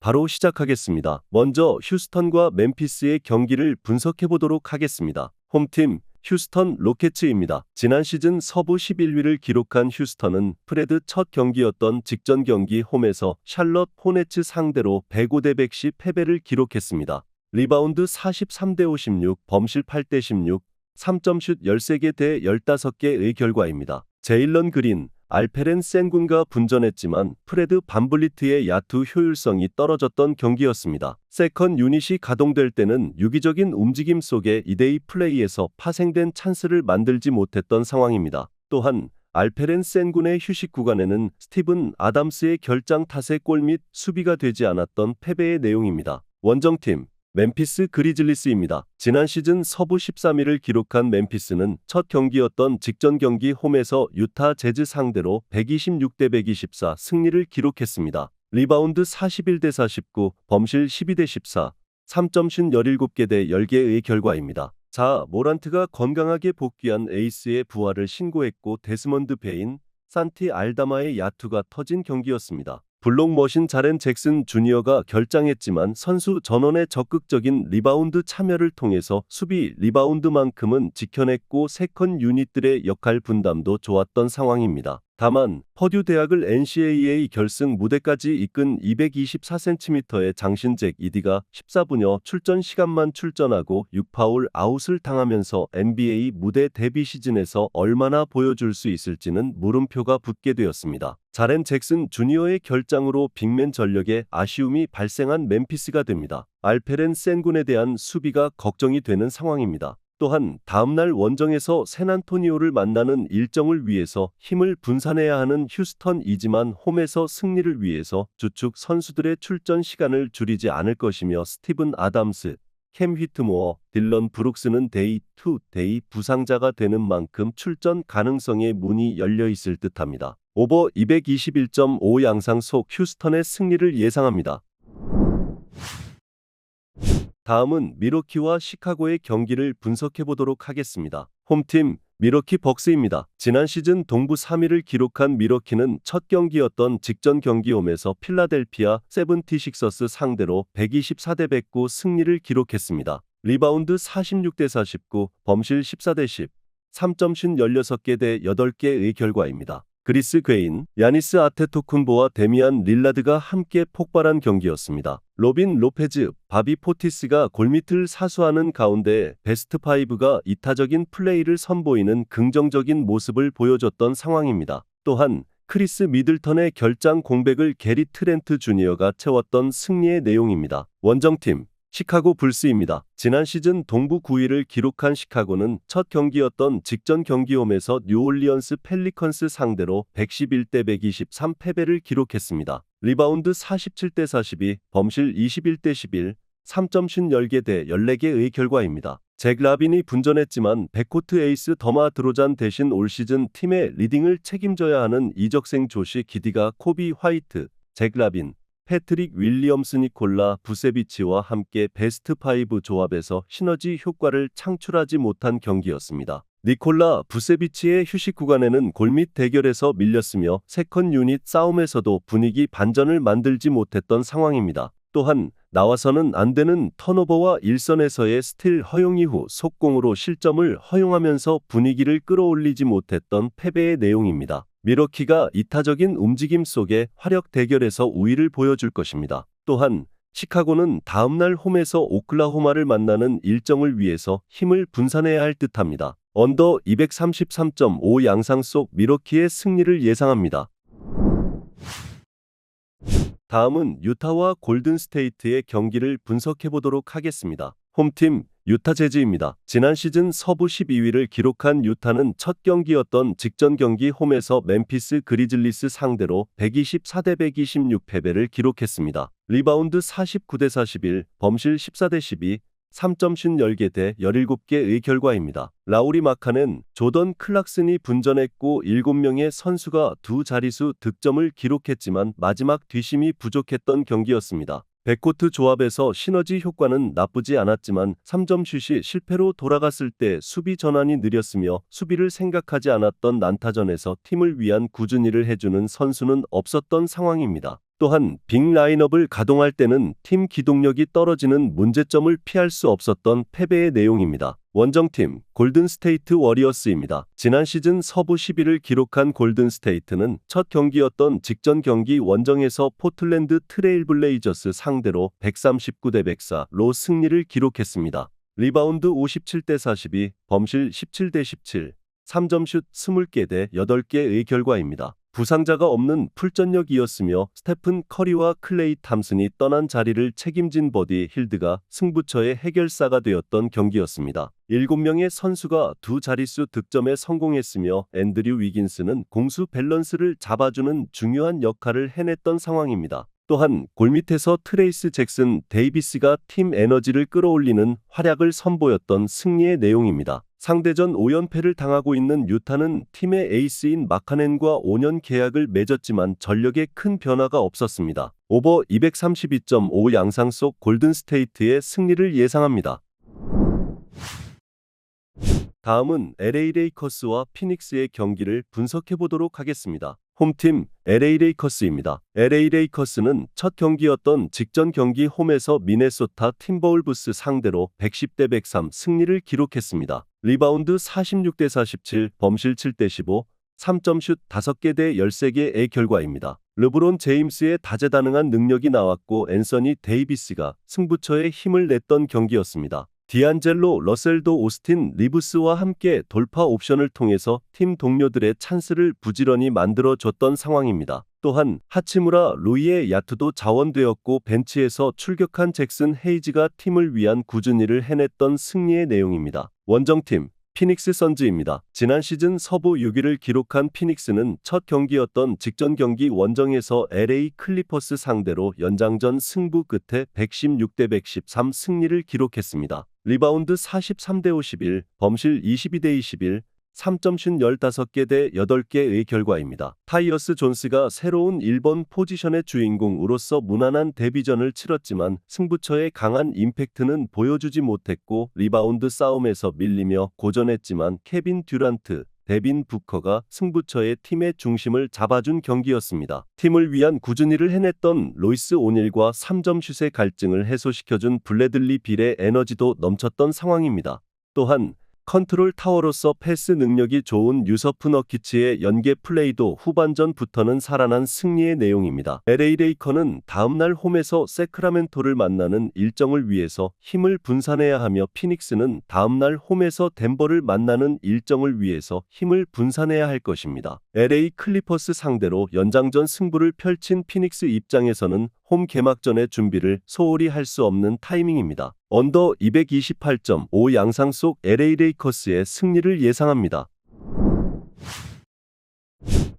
바로 시작하겠습니다. 먼저 휴스턴과 멤피스의 경기를 분석해 보도록 하겠습니다. 홈팀 휴스턴 로켓츠입니다. 지난 시즌 서부 11위를 기록한 휴스턴은 프레드 첫 경기였던 직전 경기 홈에서 샬럿 호네츠 상대로 105대 110 패배를 기록했습니다. 리바운드 43대 56, 범실 8대 16, 3점슛 13개 대 15개의 결과입니다. 제일런 그린, 알페렌 센군과 분전했지만 프레드 반블리트의 야투 효율성이 떨어졌던 경기였습니다. 세컨 유닛이 가동될 때는 유기적인 움직임 속에 2대2 플레이에서 파생된 찬스를 만들지 못했던 상황입니다. 또한 알페렌 센군의 휴식 구간에는 스티븐 아담스의 결장 탓에 골 및 수비가 되지 않았던 패배의 내용입니다. 원정팀 멤피스 그리즐리스입니다. 지난 시즌 서부 13위를 기록한 멤피스는 첫 경기였던 직전 경기 홈에서 유타 재즈 상대로 126대 124 승리를 기록했습니다. 리바운드 41대 49, 범실 12대 14, 3점슛 17개 대 10개의 결과입니다. 자 모란트가 건강하게 복귀한 에이스의 부활을 신고했고 데스먼드 베인, 산티 알다마의 야투가 터진 경기였습니다. 블록머신 자렌 잭슨 주니어가 결장했지만 선수 전원의 적극적인 리바운드 참여를 통해서 수비 리바운드만큼은 지켜냈고 세컨 유닛들의 역할 분담도 좋았던 상황입니다. 다만 퍼듀 대학을 NCAA 결승 무대까지 이끈 224cm의 장신 잭 이디가 14분여 출전 시간만 출전하고 6파울 아웃을 당하면서 NBA 무대 데뷔 시즌에서 얼마나 보여줄 수 있을지는 물음표가 붙게 되었습니다. 자렌 잭슨 주니어의 결장으로 빅맨 전력에 아쉬움이 발생한 멤피스가 됩니다. 알페렌 센군에 대한 수비가 걱정이 되는 상황입니다. 또한 다음날 원정에서 샌안토니오를 만나는 일정을 위해서 힘을 분산해야 하는 휴스턴이지만 홈에서 승리를 위해서 주축 선수들의 출전 시간을 줄이지 않을 것이며 스티븐 아담스, 캠 휘트모어, 딜런 브룩스는 데이 투 데이 부상자가 되는 만큼 출전 가능성의 문이 열려 있을 듯합니다. 오버 221.5 양상 속 휴스턴의 승리를 예상합니다. 다음은 미러키와 시카고의 경기를 분석해 보도록 하겠습니다. 홈팀 미러키 벅스입니다. 지난 시즌 동부 3위를 기록한 미러키는 첫 경기였던 직전 경기 홈에서 필라델피아 세븐티식서스 상대로 124대 109 승리를 기록했습니다. 리바운드 46대 49, 범실 14대 10, 3점슛 16개 대 8개의 결과입니다. 그리스 괴인, 야니스 아테토쿤보와 데미안 릴라드가 함께 폭발한 경기였습니다. 로빈 로페즈, 바비 포티스가 골밑을 사수하는 가운데 베스트 5가 이타적인 플레이를 선보이는 긍정적인 모습을 보여줬던 상황입니다. 또한 크리스 미들턴의 결장 공백을 게리 트렌트 주니어가 채웠던 승리의 내용입니다. 원정팀 시카고 불스입니다. 지난 시즌 동부 9위를 기록한 시카고는 첫 경기였던 직전 경기 홈에서 뉴올리언스 펠리컨스 상대로 111대 123 패배를 기록했습니다. 리바운드 47대 42, 범실 21대 11, 3점슛 10개 대 14개의 결과입니다. 잭 라빈이 분전했지만 백코트 에이스 더마 드로잔 대신 올 시즌 팀의 리딩을 책임져야 하는 이적생 조시 기디가 코비 화이트, 잭 라빈, 패트릭 윌리엄스 니콜라 부세비치와 함께 베스트 5 조합에서 시너지 효과를 창출하지 못한 경기였습니다. 니콜라 부세비치의 휴식 구간에는 골밑 대결에서 밀렸으며 세컨 유닛 싸움에서도 분위기 반전을 만들지 못했던 상황입니다. 또한 나와서는 안 되는 턴오버와 일선에서의 스틸 허용 이후 속공으로 실점을 허용하면서 분위기를 끌어올리지 못했던 패배의 내용입니다. 미러키가 이타적인 움직임 속에 화력 대결에서 우위를 보여줄 것입니다. 또한 시카고는 다음날 홈에서 오클라호마를 만나는 일정을 위해서 힘을 분산해야 할 듯합니다. 언더 233.5 양상 속 미러키의 승리를 예상합니다. 다음은 유타와 골든스테이트의 경기를 분석해 보도록 하겠습니다. 홈팀 유타 재즈입니다. 지난 시즌 서부 12위를 기록한 유타는 첫 경기였던 직전 경기 홈에서 멤피스 그리즐리스 상대로 124대 126 패배를 기록했습니다. 리바운드 49대 41, 범실 14대 12, 3점슛 10개 대 17개의 결과입니다. 라우리 마카는 조던 클락슨이 분전했고 7명의 선수가 두 자릿수 득점을 기록했지만 마지막 뒷심이 부족했던 경기였습니다. 백코트 조합에서 시너지 효과는 나쁘지 않았지만 3점슛이 실패로 돌아갔을 때 수비 전환이 느렸으며 수비를 생각하지 않았던 난타전에서 팀을 위한 꾸준히를 해주는 선수는 없었던 상황입니다. 또한 빅 라인업을 가동할 때는 팀 기동력이 떨어지는 문제점을 피할 수 없었던 패배의 내용입니다. 원정팀 골든스테이트 워리어스입니다. 지난 시즌 서부 10위를 기록한 골든스테이트는 첫 경기였던 직전 경기 원정에서 포틀랜드 트레일 블레이저스 상대로 139대 104로 승리를 기록했습니다. 리바운드 57대 42, 범실 17대 17, 3점슛 20개 대 8개의 결과입니다. 부상자가 없는 풀전력이었으며 스테픈 커리와 클레이 탐슨이 떠난 자리를 책임진 버디 힐드가 승부처의 해결사가 되었던 경기였습니다. 7명의 선수가 두 자릿수 득점에 성공했으며 앤드류 위긴스는 공수 밸런스를 잡아주는 중요한 역할을 해냈던 상황입니다. 또한 골밑에서 트레이스 잭슨 데이비스가 팀 에너지를 끌어올리는 활약을 선보였던 승리의 내용입니다. 상대전 5연패를 당하고 있는 유타는 팀의 에이스인 마카넨과 5년 계약을 맺었지만 전력에 큰 변화가 없었습니다. 오버 232.5 양상 속 골든스테이트의 승리를 예상합니다. 다음은 LA 레이커스와 피닉스의 경기를 분석해보도록 하겠습니다. 홈팀 LA 레이커스입니다. LA 레이커스는 첫 경기였던 직전 경기 홈에서 미네소타 팀버울브스 상대로 110대 103 승리를 기록했습니다. 리바운드 46대 47, 범실 7대 15, 3점슛 5개 대 13개의 결과입니다. 르브론 제임스의 다재다능한 능력이 나왔고 앤서니 데이비스가 승부처에 힘을 냈던 경기였습니다. 디안젤로 러셀도 오스틴 리브스와 함께 돌파 옵션을 통해서 팀 동료들의 찬스를 부지런히 만들어줬던 상황입니다. 또한 하치무라 루이의 야투도 자원되었고 벤치에서 출격한 잭슨 헤이즈가 팀을 위한 꾸준히 일을 해냈던 승리의 내용입니다. 원정팀 피닉스 선즈입니다. 지난 시즌 서부 6위를 기록한 피닉스는 첫 경기였던 직전 경기 원정에서 LA 클리퍼스 상대로 연장전 승부 끝에 116대 113 승리를 기록했습니다. 리바운드 43대 51, 범실 22대 21, 3점슛 15개 대 8개의 결과입니다. 타이어스 존스가 새로운 1번 포지션의 주인공으로서 무난한 데뷔전을 치렀지만 승부처의 강한 임팩트는 보여주지 못했고 리바운드 싸움에서 밀리며 고전했지만 케빈 듀란트, 데빈 부커가 승부처의 팀의 중심을 잡아준 경기였습니다. 팀을 위한 꾸준히 일을 해냈던 로이스 오닐과 3점슛의 갈증을 해소시켜준 블래들리 빌의 에너지도 넘쳤던 상황입니다. 또한 컨트롤 타워로서 패스 능력이 좋은 유서프 너키치의 연계 플레이도 후반전부터는 살아난 승리의 내용입니다. LA 레이커는 다음날 홈에서 세크라멘토를 만나는 일정을 위해서 힘을 분산해야 하며 피닉스는 다음날 홈에서 덴버를 만나는 일정을 위해서 힘을 분산해야 할 것입니다. LA 클리퍼스 상대로 연장전 승부를 펼친 피닉스 입장에서는 홈 개막전의 준비를 소홀히 할 수 없는 타이밍입니다. 언더 228.5 양상 속 LA 레이커스의 승리를 예상합니다.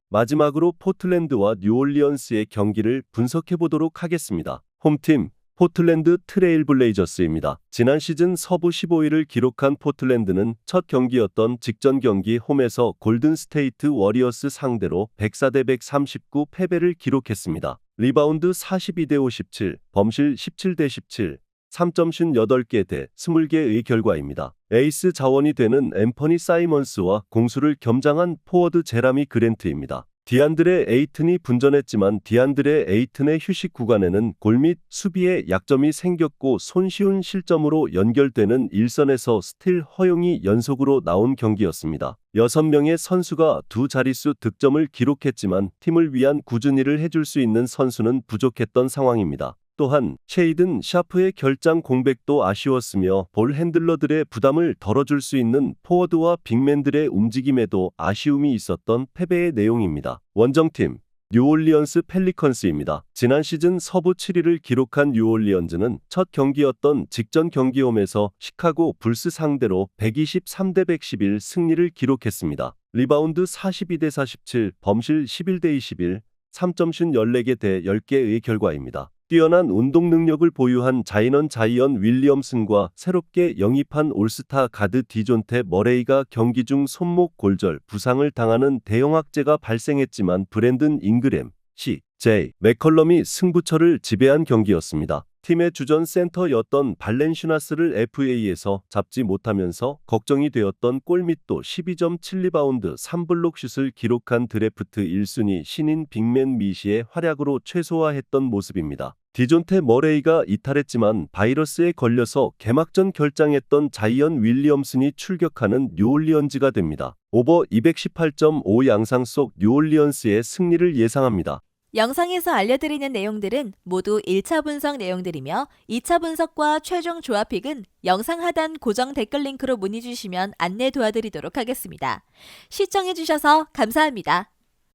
마지막으로 포틀랜드와 뉴올리언스의 경기를 분석해보도록 하겠습니다. 홈팀 포틀랜드 트레일 블레이저스입니다. 지난 시즌 서부 15위를 기록한 포틀랜드는 첫 경기였던 직전 경기 홈에서 골든스테이트 워리어스 상대로 104대 139 패배를 기록했습니다. 리바운드 42대 57, 범실 17대 17, 3점슛 8개 대 20개의 결과입니다. 에이스 자원이 되는 앰퍼니 사이먼스와 공수를 겸장한 포워드 제라미 그랜트입니다. 디안드레 에이튼이 분전했지만 디안드레 에이튼의 휴식 구간에는 골 및 수비에 약점이 생겼고 손쉬운 실점으로 연결되는 일선에서 스틸 허용이 연속으로 나온 경기였습니다. 6명의 선수가 두 자릿수 득점을 기록했지만 팀을 위한 꾸준히 일을 해줄 수 있는 선수는 부족했던 상황입니다. 또한 셰이든 샤프의 결장 공백도 아쉬웠으며 볼 핸들러들의 부담을 덜어줄 수 있는 포워드와 빅맨들의 움직임에도 아쉬움이 있었던 패배의 내용입니다. 원정팀 뉴올리언스 펠리컨스입니다. 지난 시즌 서부 7위를 기록한 뉴올리언즈는 첫 경기였던 직전 경기 홈에서 시카고 불스 상대로 123대 111 승리를 기록했습니다. 리바운드 42대 47, 범실 11대 21, 3점슛 14개 대 10개의 결과입니다. 뛰어난 운동 능력을 보유한 자이언 윌리엄슨과 새롭게 영입한 올스타 가드 디존테 머레이가 경기 중 손목 골절 부상을 당하는 대형 악재가 발생했지만 브랜든 잉그램, CJ 맥컬럼이 승부처를 지배한 경기였습니다. 팀의 주전 센터였던 발렌슈나스를 FA에서 잡지 못하면서 걱정이 되었던 골밑도 12.7리바운드 3블록슛을 기록한 드래프트 1순위 신인 빅맨 미시의 활약으로 최소화했던 모습입니다. 디존테 머레이가 이탈했지만 바이러스에 걸려서 개막전 결장했던 자이언 윌리엄슨이 출격하는 뉴올리언즈가 됩니다. 오버 218.5 양상 속 뉴올리언스의 승리를 예상합니다. 영상에서 알려드리는 내용들은 모두 1차 분석 내용들이며 2차 분석과 최종 조합픽은 영상 하단 고정 댓글 링크로 문의 주시면 안내 도와드리도록 하겠습니다. 시청해주셔서 감사합니다.